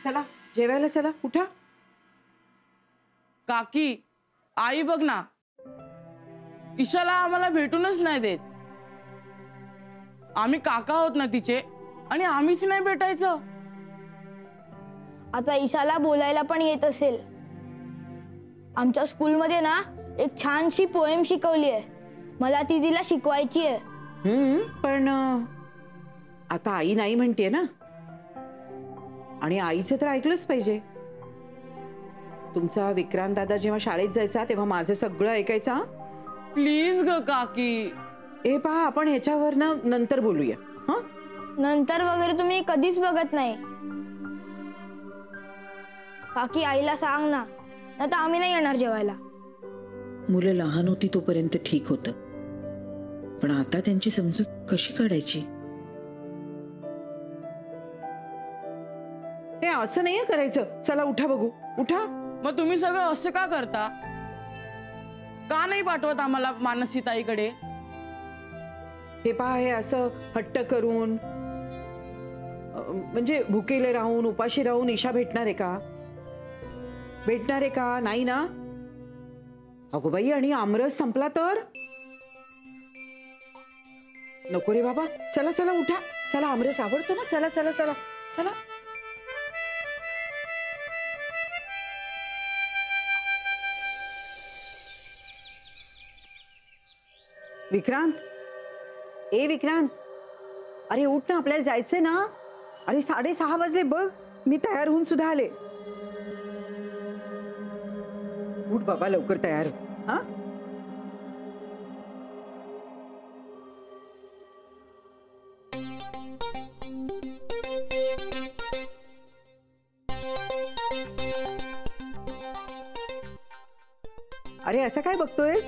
चला जेवायला चला, उठा. काकी आई बघ ना, ईशाला आम्हाला भेटूनच नाही देत. आम्ही काका आहोत ना तिचे, आणि आम्हीच नाही भेटायचं. आता ईशाला बोलायला पण येत असेल. आमच्या स्कूलमध्ये ना एक छानशी पोएम शिकवली आहे, मला ती तिला शिकवायची आहे. पण आता आई नाही म्हणते ना, आणि आईचं तर ऐकलंच पाहिजे. तुमचा विक्रांत दादा जेव्हा शाळेत जायचा तेव्हा माझं सगळं ऐकायचा. प्लीज ग काकी. हे पहा, आपण ह्याच्यावर ना नंतर बोलूया. हा, नंतर वगैरे तुम्ही कधीच बघत नाही. काकी आईला सांग ना, नाहीतर आम्ही नाही येणार जेवायला. मुलं लहान होती तोपर्यंत ठीक होतं, पण आता त्यांची समजूत कशी काढायची? हे असं नाहीये करायचं. चला उठा बघू, उठा. मग तुम्ही सगळं असं का करता? का नाही पाठवत आम्हाला मानसी ताईकडे? हे पहा, हे असं हट्ट करून म्हणजे भुकेले राहून उपाशी राहून ईशा भेटणार आहे का? भेटणार आहे का? नाही ना. अगो बाई, आणि आमरस संपला तर नको रे बाबा. चला चला उठा. चला, आमरस आवडतो ना. चला चला चला चला. विक्रांत, ए विक्रांत, अरे उठ ना, आपल्याला जायचंय ना. अरे 6:30 वाजले बघ, मी तयार होऊन सुद्धा आले. उठ बाबा, लवकर तयार हो. हा, अरे असं काय बघतोयस?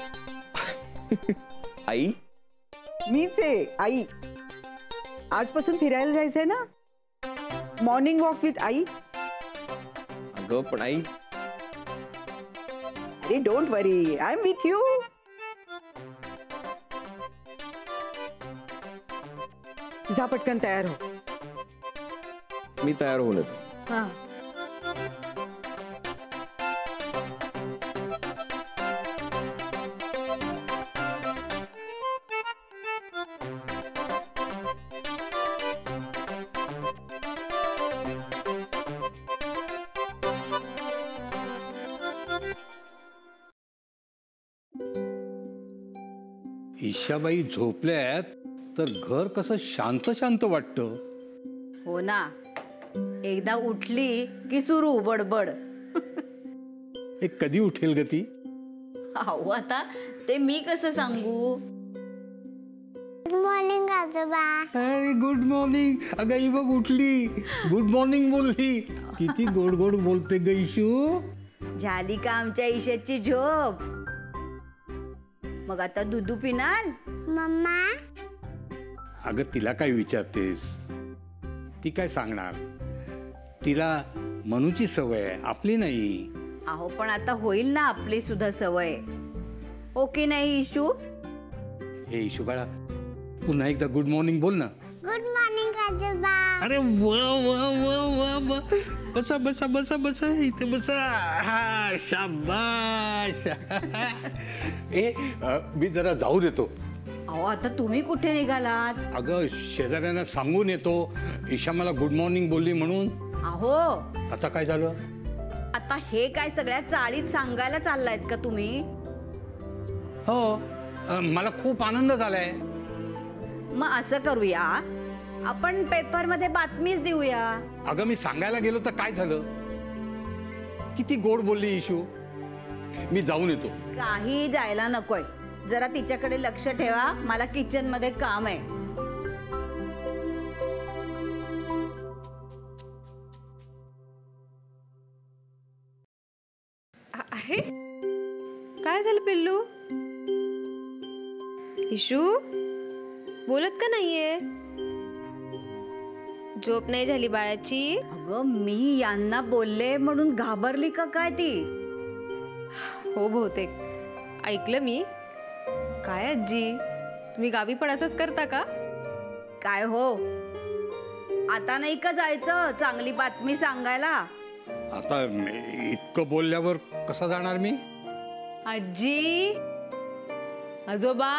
आई, मीच आहे आई. आजपासून फिरायला जायचंय ना, मॉर्निंग वॉक विथ आई. अगं पण आई, अरे don't worry, I am with you. जा पटकन तयार हो. मी तयार होऊन येतो. हा, ईशाबाई झोपल्यात तर घर कसं शांत शांत वाटतं. हो ना, एकदा उठली की सुरू बडबड. हे कधी उठेल ग ती? अहो आता ते मी कसं सांगू. गुड मॉर्निंग आजोबा. Good morning. अगं ही बघ उठली, गुड मॉर्निंग बोलली. किती गोड गोड बोलते ग ईशू. झाली का आमच्या ईशाची झोप? मग आता दुधू पिनाल? मम्मा, अगं तिला काय विचारतेस, ती काय सांगणार. तिला मनूची सवय आहे, आपली नाही. अहो पण आता होईल ना आपली सुद्धा सवय. ओके नाही इशू? हे ईशू बाळा, पुन्हा एकदा गुड मॉर्निंग बोल ना. गुड मॉर्निंग आजोबा. अरे वा वा वा वा वा. बसा बसा बसा बसा, इथे बसा. हा, शाबाश. मी जरा जाऊन येतो. अहो आता तुम्ही कुठे निघालात? अगं शेजाऱ्यांना सांगून येतो, ईशा मला गुड मॉर्निंग बोलली म्हणून. अहो आता काय झालं? आता हे काय सगळ्या चाळीत सांगायला चाललायत का तुम्ही? हो, मला खूप आनंद झालाय. मग असं करूया, आपण पेपर मध्ये बातमीच देऊया. अगं मी सांगायला गेलो तर काय झालं? किती गोड बोलली ईशू. मी जाऊन येतो. काही जायला नकोय, जरा तिच्याकडे लक्ष ठेवा, मला किचन मध्ये काम आहे. अरे काय झालं पिल्लू? इशू बोलत का नाहीये? झोप नाही झाली बाळाची? अगं मी यांना बोलले म्हणून घाबरली का काय ती? हो बहुतेक ऐकलं मी. काय आजी, तुम्ही गावी पण असंच करता का? काय हो, आता नाही का जायचं चांगली बातमी सांगायला? आता इतकं बोलल्यावर कसा जाणार मी? आजी, आजोबा,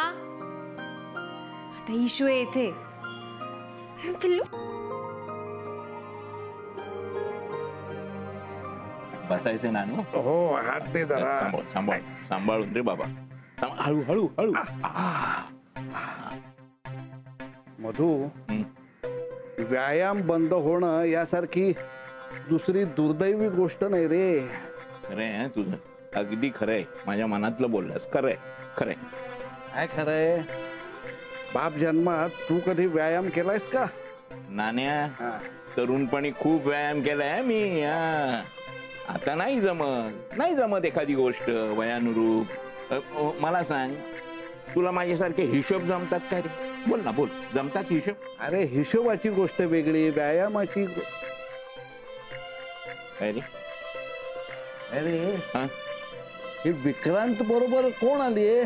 आता इशू आहे इथे. पिल्लू, बसायचं नानू. हो हात ते जरा सांभाळ सांभाळ सांभाळून रे बाबा. हळू हळू हळू. मधू, हं. व्यायाम बंद होणं यासारखी दुसरी दुर्दैवी गोष्ट नाही रे. खरंय तुझं, अगदी खरंय. माझ्या मनातलं बोललास. खरंय खरंय. काय खरंय? बाप जन्मात तू कधी व्यायाम केलायस का? नाण्या, तरुणपणी खूप व्यायाम केलाय मी. आता नाही जमत एखादी गोष्ट वयानुरूप. मला सांग, तुला माझ्यासारखे हिशोब जमतात का रे? बोल ना, बोल. जमतात हिशोब? अरे हिशोबाची गोष्ट वेगळी, व्यायामाची काय रे? अरे हा, हे विक्रांत बरोबर कोण आलीये?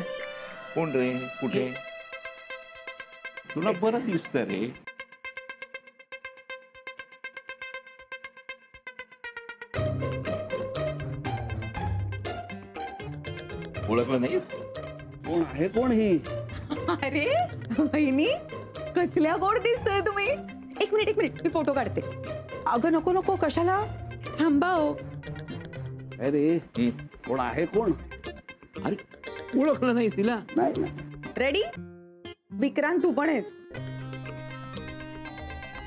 कोण रे? कुठे? तुला बरं दिसतं रे. ओळखलं नाहीस? कोण आहे कोण ही? अरे वहिनी, कसल्या गोड दिसतंय तुम्ही. एक मिनिट मी फोटो काढते. अगं नको नको, कशाला? थांबा हो. अरे कोण आहे कोण? अरे ओळखलं नाहीस तिला? नाही. रेडी? विक्रांत तू पण आहेस.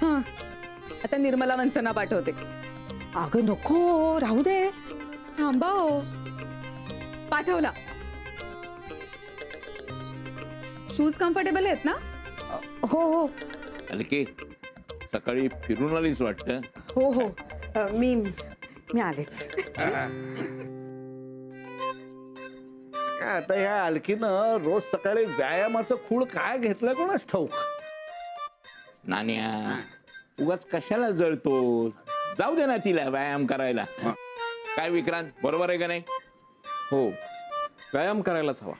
हा, आता निर्मला वंसना पाठवते. अगं नको, राहू दे. थांबा हो. पाठवला. शूज कम्फर्टेबल आहेत ना? हो हो अलके, सकाळी फिरून आलीस वाटतं. हो हो, मी आलेच. काय आता ह्या अलकीनं रोज सकाळी व्यायामाचं खूळ काय घेतलं कोणास ठाऊक. नाण्या, उगाच कशाला जळतोस? जाऊ दे ना तिला व्यायाम करायला. काय विक्रांत, बरोबर आहे का नाही? हो, व्यायाम करायलाच हवा.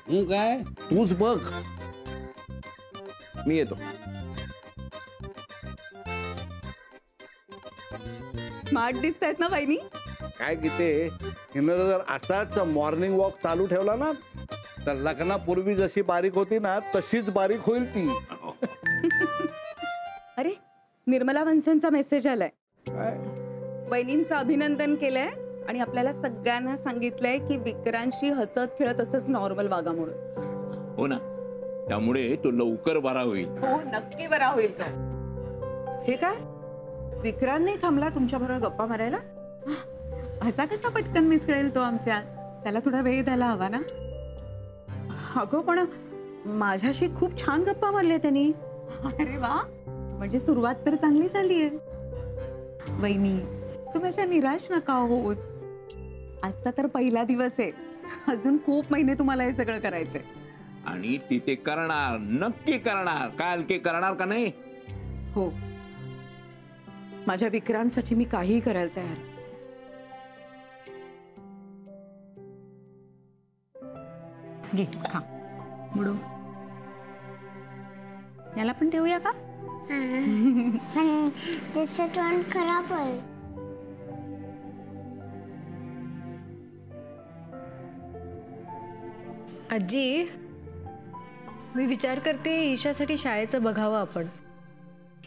तू काय, तूच बघ. मी येतो. स्मार्ट दिसतायत ना वहिनी? काय गीते, हिनं जर असाच मॉर्निंग वॉक चालू ठेवला ना, तर लग्नापूर्वी जशी बारीक होती ना तशीच बारीक होईल ती. अरे निर्मला वंसनचा मेसेज आलाय. काय? वहिनींचं अभिनंदन केलंय आणि आपल्याला सगळ्यांना सांगितलंय की विक्रांतशी हसत खेळत असंच नॉर्मल वागा म्हणून. हो ना, त्यामुळे तो लवकर बरा होईल. हो नक्की बरा होईल तो. हे काय, विक्रांत नाही थांबला तुमच्या बरोबर गप्पा मारायला? असा कसा पटकन मिसळेल तो आमच्यात? त्याला थोडा वेळ द्यायला हवा ना. अगं पण माझ्याशी खूप छान गप्पा मारल्या त्यांनी. अरे वा, म्हणजे सुरुवात तर चांगली झालीये. वहिनी, तुम्ही अशा निराश नका होत. आजचा तर पहिला दिवस आहे. अजून खूप महिने तुम्हाला हे सगळं करायचंय. आणि तिथे करणार, नक्की करणार. काय अलके, करणार का नाही? हो, माझ्या विक्रांतसाठी मी काहीही करायला तयार आहे. घे खा मुडू. याला पण ठेवूया का? पण त्याचं तोंड खराब होईल. आजी, मी विचार करते ईशासाठी शाळेचं बघावं आपण.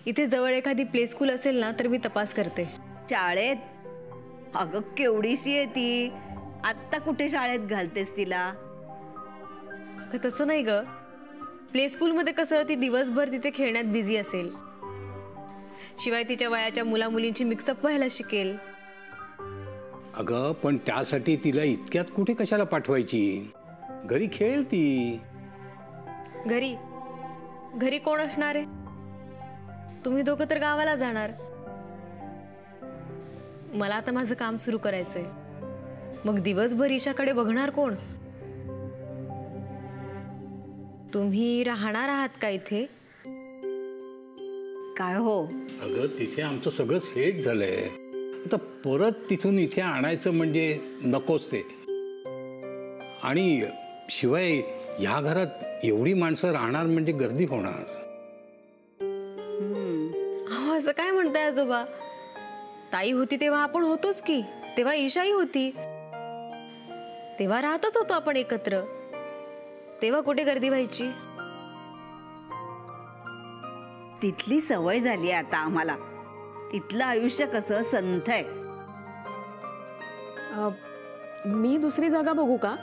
इथे जवळ एखादी प्ले स्कूल असेल ना तर मी तपास करते. शाळेत? अगं केवढीशी आहे ती. आत्ता कुठे शाळेत घालतेस तिला? तसं नाही ग. प्ले स्कूलमध्ये कसं ती दिवसभर तिथे खेळण्यात बिझी असेल. शिवाय तिच्या वयाच्या मुला मुलींची मिक्सअप व्हायला शिकेल. अगं पण त्यासाठी तिला इतक्यात कुठे कशाला पाठवायची? घरी खेळ ती. घरी कोण असणार आहे? तुम्ही दोघं तर गावाला जाणार. मला आता माझं काम सुरू करायचंय. मग दिवसभर ईशाकडे बघणार कोण? तुम्ही राहणार आहात का इथे? काय हो? अगं तिथे आमचं सगळं सेट झालंय. आता परत तिथून इथे आणायचं म्हणजे नकोच ते. आणि शिवाय ह्या घरात एवढी माणसं राहणार म्हणजे गर्दी होणार. असं काय म्हणताय आजोबा? ताई होती तेव्हा आपण होतोच की, तेव्हा ईशाही होती, तेव्हा राहतच होतो आपण एकत्र, तेव्हा कुठे गर्दी व्हायची? तिथली सवय झाली आता आम्हाला. तिथलं आयुष्य कसं संथ आहे. मी दुसरी जागा बघू का?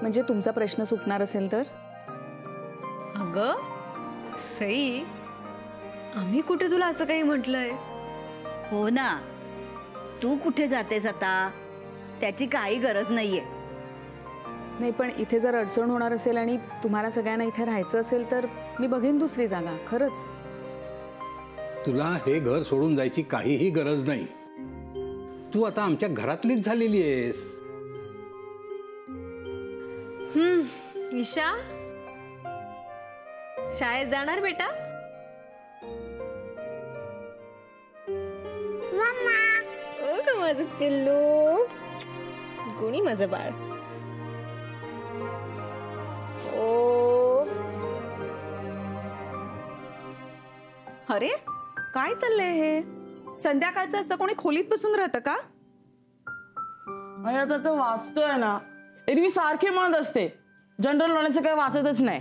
म्हणजे तुमचा प्रश्न सुटणार असेल तर. अगं सई, आम्ही कुठे तुला असं काही म्हटलंय? हो ना, तू कुठे जातेस आता? त्याची काही गरज नाहीये. नाही, पण इथे जर अडचण होणार असेल आणि तुम्हाला सगळ्यांना इथे राहायचं असेल तर मी बघेन दुसरी जागा. खरंच तुला हे घर सोडून जायची काहीही गरज नाही. तू आता आमच्या घरातलीच झालेली आहेस. ईशा, शाळेत जाणार बेटा? ओ ग माझं पिल्लू, गुणी माझं बाळ. ओ अरे काय चाललंय हे? संध्याकाळचं असं कोणी खोलीत बसून राहतं का? आणि आता तो वाचतोय ना, एरवी सारखे म्हणत असते जनरल नॉलेजचं काही वाचतच नाही.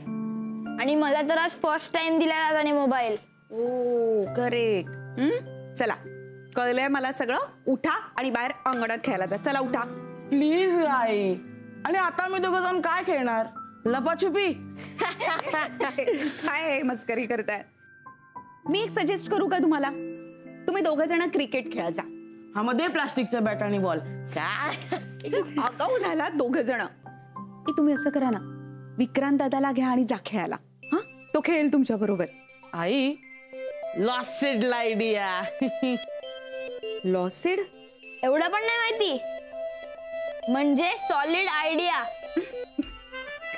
आणि मला तर आज फर्स्ट टाइम दिला दादाने मोबाईल. ओ करेक्ट. चला, कळलंय मला सगळं. उठा आणि बाहेर अंगणात खेळायला जा. चला उठा प्लीज आई. आणि आता मी दोघं जाऊन काय खेळणार? लपाछुपी? काय आहे, मस्करी करताय? मी एक सजेस्ट करू का तुम्हाला? तुम्ही दोघं जण क्रिकेट खेळायचा. हा, मध्ये प्लास्टिकचा बॅट आणि बॉल. काय आगाऊ झाला दोघं जण. तुम्ही असं करा ना, विक्रांत दादाला घ्या आणि जा खेळायला. हा, तो खेळेल तुमच्या बरोबर. आई, लॉसेड आयडिया. लॉसेड? एवढं पण नाही माहिती. म्हणजे सॉलिड आयडिया.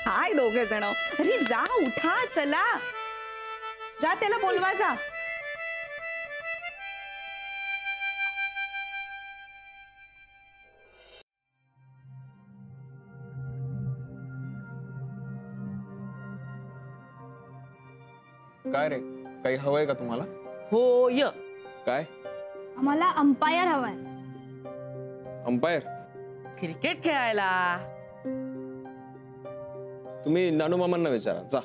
काय दोघं जण? अरे जा, उठा, चला जा, त्याला बोलवा जा. काय रे, काही हवंय का तुम्हाला? हो य. काय? आम्हाला अंपायर हवाय. अंपायर? क्रिकेट खेळायला. तुम्ही नानू मामांना विचारा, जा.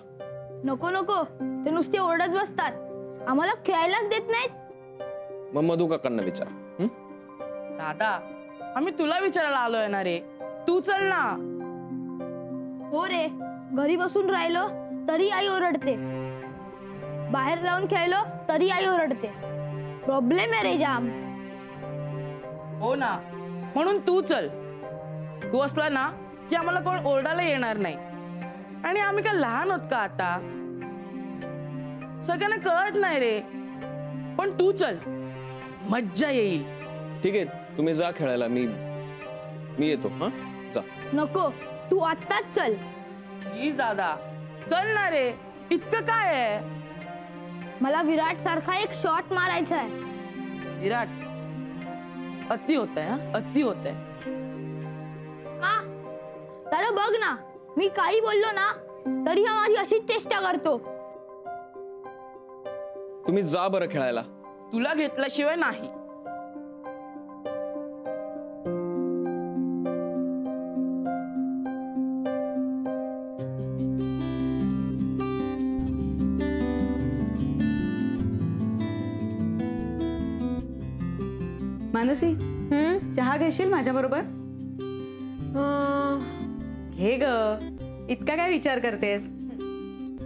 नको नको, ते नुसते ओरडत बसतात. आम्हाला खेळायलाच देत नाहीत. मग मधू काकांना विचारा. दादा, आम्ही तुला विचारायला आलोय ना रे, तू चल ना. हो रे, घरी बसून राहिलो तरी आई ओरडते, बाहेर जाऊन खेळलो तरी आई ओरडते. प्रॉब्लेम आहे रे जाम. हो ना, म्हणून तू चल. तू असला ना की आम्हाला कोण ओरडायला येणार नाही. आणि आम्ही काय लहान होत का आता? सगळ्यांना कळत नाही रे. पण तू चल, मज्जा येईल. ठीक आहे, तुम्ही जा खेळायला, मी येतो. हा, जा. नको, तू आत्ताच चल. प्लीज दादा, चल ना रे. इतकं काय आहे? मला विराट सारखा एक शॉट मारायचा आहे. विराट? अति होतंय, हा, अति होतंय. का? दादा बघ ना, मी काही बोललो ना तरी हा माझी अशीच चेष्टा करतो. तुम्ही जा बरं खेळायला. तुला घेतल्याशिवाय नाही. मानसी, चहा घेशील माझ्या बरोबर? घे ग, इतका काय विचार करतेस?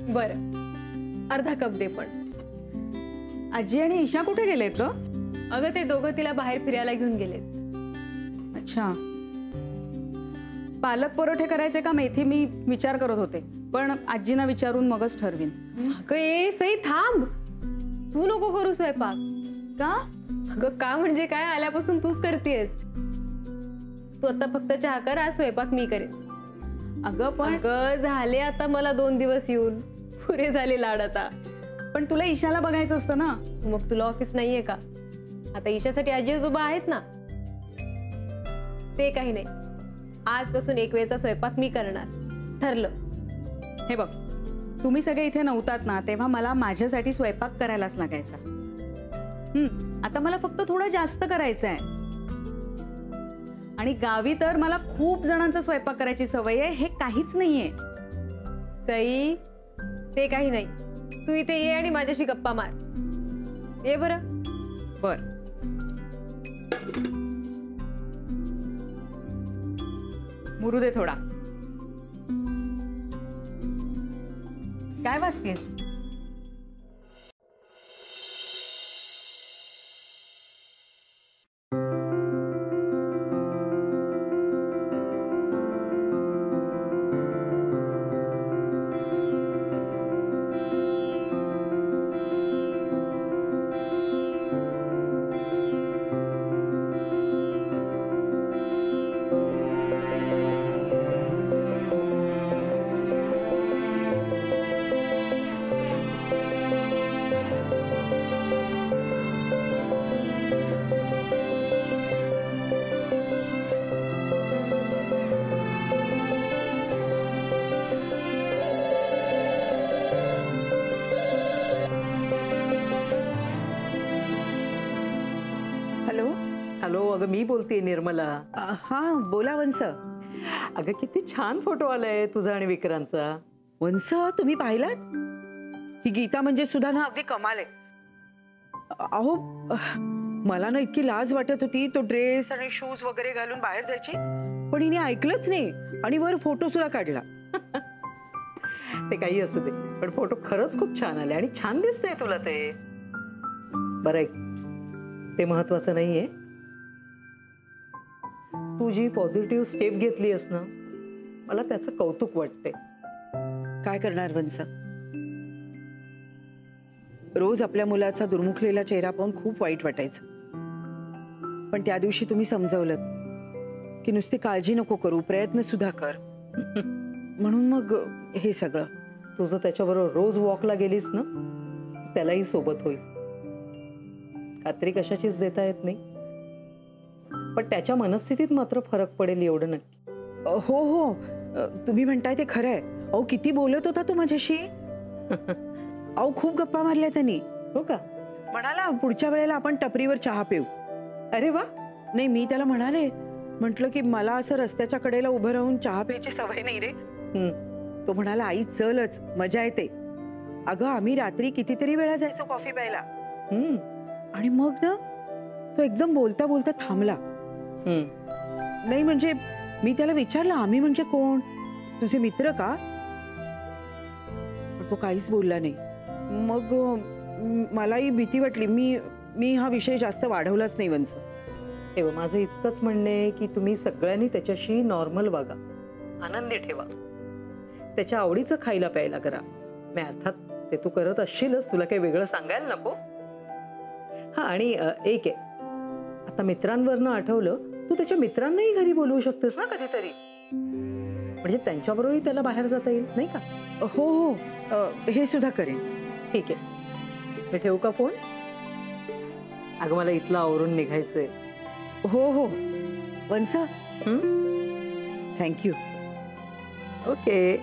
बरं, अर्धा कप दे. पण आजी आणि ईशा कुठे गेलेत ग? अगं ते दोघं तिला बाहेर फिरायला घेऊन गेलेत. अच्छा, पालक परोठे करायचे का मेथी मी विचार करत होते, पण आजींना विचारून मगच ठरवीन. अगं ए सई, थांब. तू नको करू स्वयंपाक. का? अगं का म्हणजे काय, आल्यापासून तूच करतेस. तू आता फक्त चहा कर, आज स्वयंपाक मी करेन. अगं पण झाले आता मला 2 दिवस येऊन, पुरे झाले लाड आता. पण तुला ईशाला बघायचं असतं ना. मग तुला ऑफिस नाहीये का? आता ईशासाठी आजी आजोबा आहेत ना. ते काही नाही, आजपासून एक वेळचा स्वयंपाक मी करणार, ठरलं. हे बघ, तुम्ही सगळे इथे नव्हतात ना, तेव्हा मला माझ्यासाठी स्वयंपाक करायलाच लागायचा. आता मला फक्त थोडं जास्त करायचं आहे. आणि गावी तर मला खूप जणांचा स्वयंपाक करायची सवय आहे, हे काहीच नाहीये. सई, ते काही नाही. तू इथे ये आणि माझ्याशी गप्पा मार. ये बरं. बर. मुरू दे थोडा. काय वाचतेस? हॅलो. हॅलो, अगं मी बोलतेय निर्मला. हा बोला वंस. अगं किती छान फोटो आलाय तुझा आणि विक्रांतचा. वंस, तुम्ही पाहिलात? ही गीता म्हणजे सुद्धा ना अगदी कमाल आहे. अहो, मला ना इतकी लाज वाटत होती तो ड्रेस आणि शूज वगैरे घालून बाहेर जायची, पण हिने ऐकलंच नाही आणि वर फोटो सुद्धा काढला. ते काही असू दे, पण फोटो खरंच खूप छान आले आणि छान दिसतंय तुला ते. बरं ऐक, ते महत्वाचं नाहीये. तू जी पॉझिटिव्ह स्टेप घेतलीस ना, मला त्याचं कौतुक वाटते. काय करणार वंस, रोज आपल्या मुलाचा दुर्मुखलेला चेहरा पाहून खूप वाईट वाटायचं. पण त्या दिवशी तुम्ही समजावलं की नुसती काळजी नको करू, प्रयत्न सुद्धा कर. म्हणून मग हे सगळं. तुझं त्याच्याबरोबर रोज वॉकला गेलीस ना, त्यालाही सोबत होईल. खात्री कशाचीच देता येत नाही, पण त्याच्या मनस्थितीत मात्र फरक पडेल एवढं नक्की. हो हो, तुम्ही म्हणताय ते खरंय. अहो, किती बोलत होता तो माझ्याशी. अहो, खूप गप्पा मारल्या त्यांनी. हो का? म्हणाला पुढच्या वेळेला आपण टपरीवर चहा पिऊ. अरे वा. नाही, मी त्याला म्हणाले, म्हटलं की मला असं रस्त्याच्या कडेला उभं राहून चहा प्यायची सवय नाही रे. तो म्हणाला, आई चलच, मजा येते. अगं, आम्ही रात्री कितीतरी वेळा जायचो कॉफी प्यायला. आणि मग ना तो एकदम बोलता बोलता थांबला. नाही म्हणजे मी त्याला विचारलं, आम्ही म्हणजे कोण, तुझे मित्र का? तो काहीच बोलला नाही. मग मलाही भीती वाटली. मी हा विषय जास्त वाढवलाच नाही वंस. हे माझं इतकंच म्हणणं आहे की तुम्ही सगळ्यांनी त्याच्याशी नॉर्मल वागा, आनंदी ठेवा, त्याच्या आवडीचं खायला प्यायला करा. मी अर्थात ते तू करत असशीलच, तुला काही वेगळं सांगायला नको. हा, आणि एक आहे, आता मित्रांवरनं आठवलं, तू त्याच्या मित्रांनाही घरी बोलवू शकतेस ना कधीतरी, म्हणजे त्यांच्याबरोबरही त्याला बाहेर जाता येईल, नाही का? हो हो, हे सुद्धा करेन. ठीक आहे, मी ठेवू का फोन? अगं मला इथलं आवरून निघायचंय. हो हो once, thank you. Okay,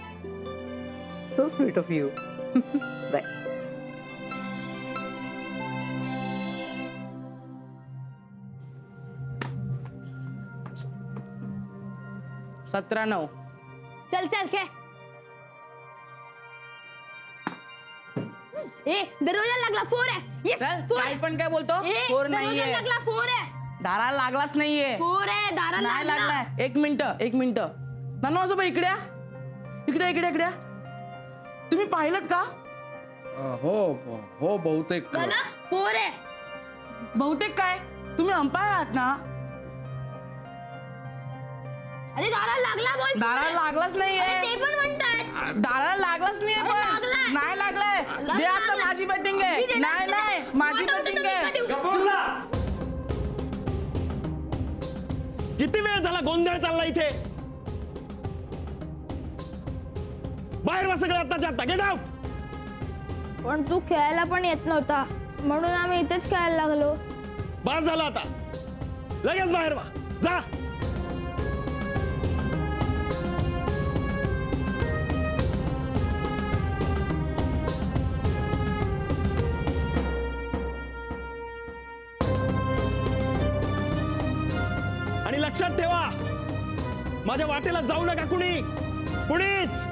so sweet of you. Bye. 17-9. चल चल काय ए दरवाजा लागला, फोर आहे. चल, काय पण काय बोलतो? फोर नाहीये, लागला, फोर आहे. दाराला लागलाच नाहीये. फोर आहे, दाराला नाही लागलाय. एक मिनिट नानू, आजोबा इकडे इकडे. तुम्ही पाहिलं का? हो हो, बहुतेक. फोर आहे. बहुतेक काय? तुम्ही अंपायर आहात ना? अरे दाराला लागला, बोल. दाराला लागलाच नाहीये. ते पण म्हणतात दाराला लागलाच नाहीये. पण नाही लागलाय. दे आता, माझी बॅटिंग आहे. नाही, माझी बॅटिंग आहे. किती वेळ झाला गोंधळ चालला इथे? बाहेर वा सगळे आत्ताच्या आत्ता. Get out. पण तू खेळायला पण येत नव्हता, म्हणून आम्ही इथेच खेळायला लागलो. बास झाला आता, लगेच बाहेर वा, जा. लक्षात ठेवा, माझ्या वाटेला जाऊ नका कुणीच.